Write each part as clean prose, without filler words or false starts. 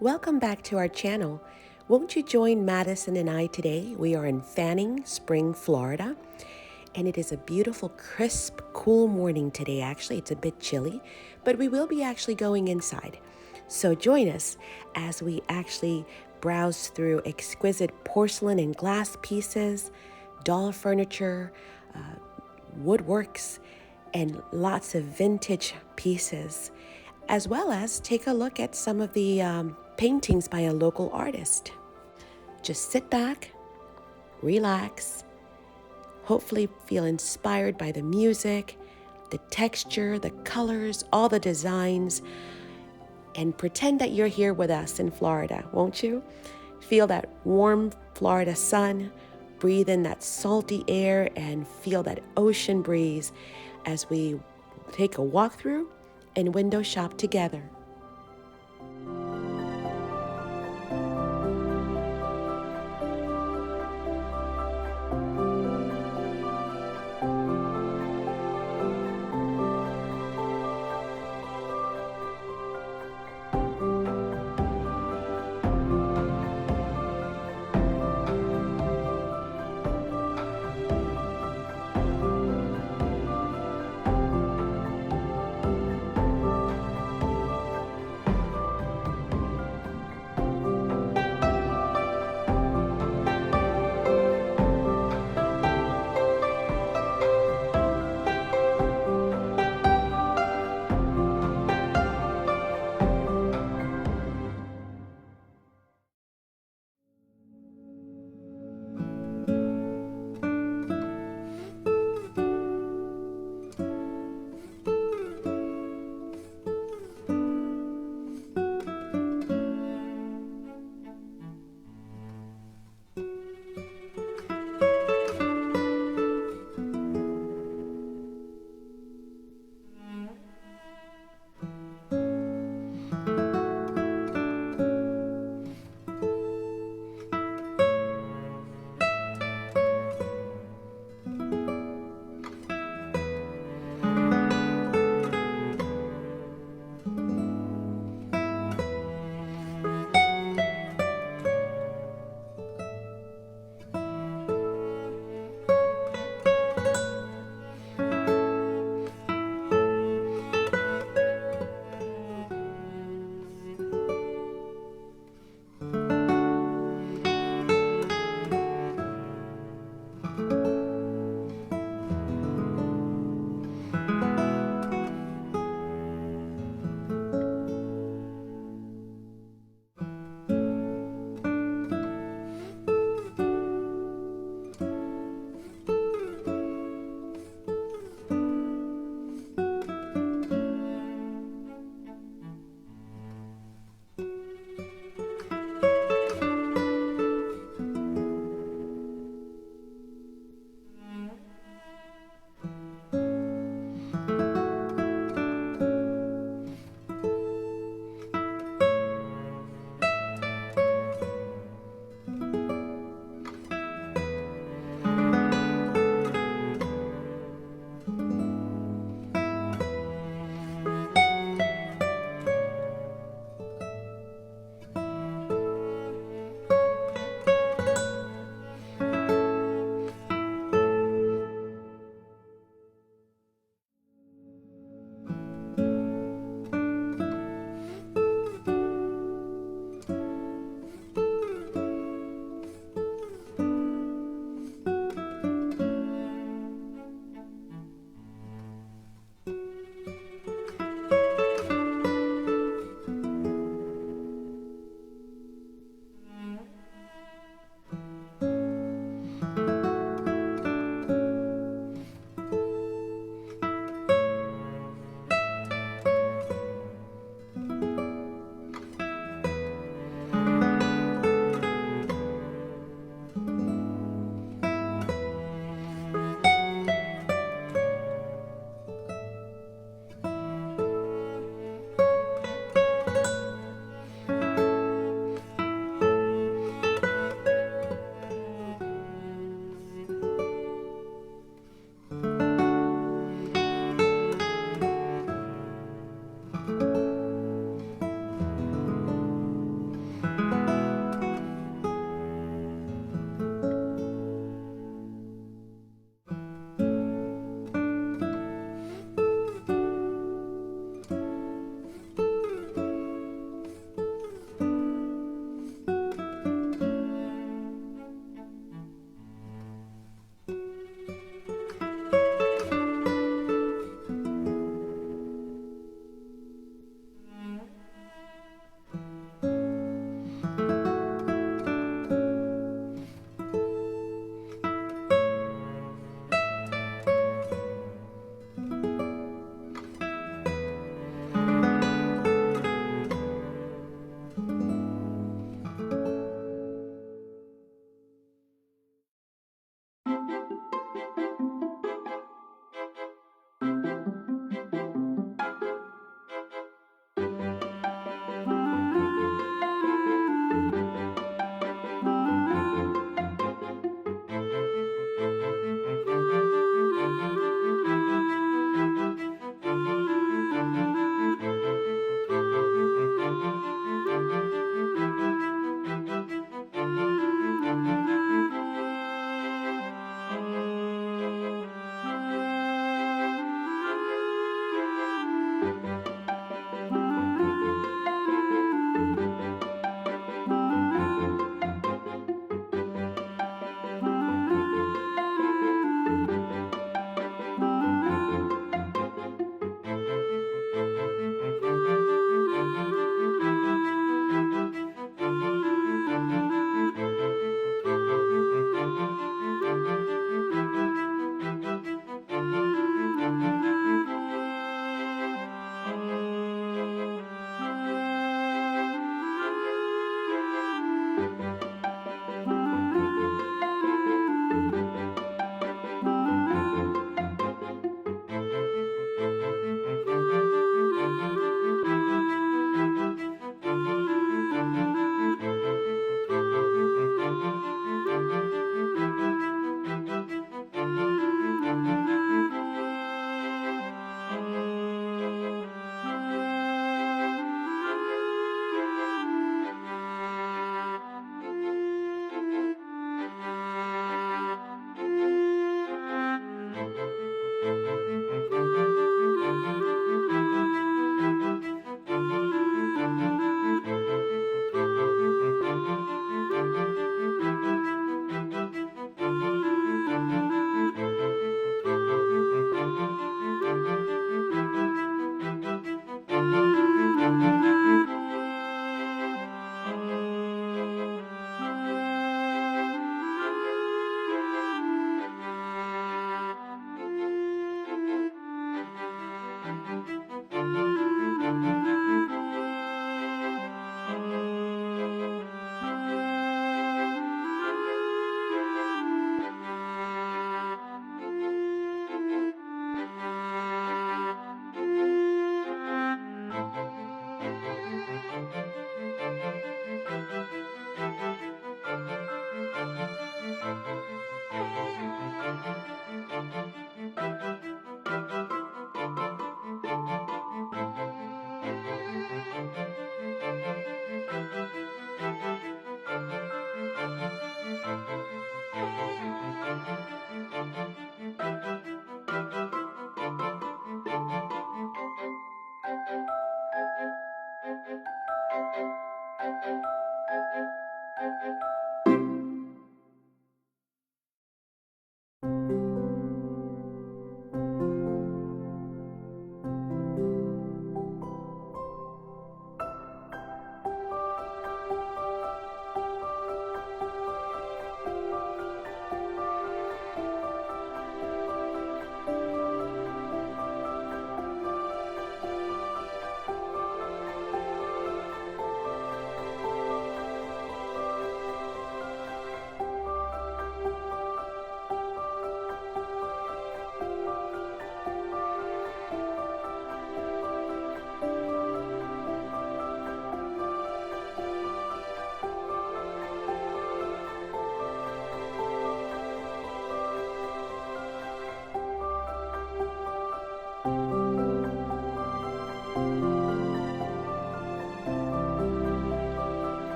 Welcome back to our channel. Won't you join Madison and I today? We are in Fanning Spring, Florida, and it is a beautiful, crisp, cool morning today. Actually, it's a bit chilly, but we will be actually going inside. So join us as we actually browse through exquisite porcelain and glass pieces, doll furniture, woodworks, and lots of vintage pieces, as well as take a look at some of the paintings by a local artist. Just sit back, relax, hopefully feel inspired by the music, the texture, the colors, all the designs, and pretend that you're here with us in Florida, won't you? Feel that warm Florida sun, breathe in that salty air, and feel that ocean breeze as we take a walk through and window shop together.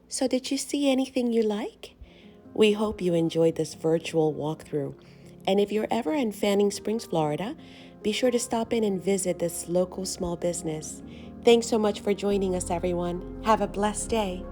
So did you see anything you like? We hope you enjoyed this virtual walkthrough. And if you're ever in Fanning Springs, Florida, be sure to stop in and visit this local small business. Thanks so much for joining us, everyone. Have a blessed day.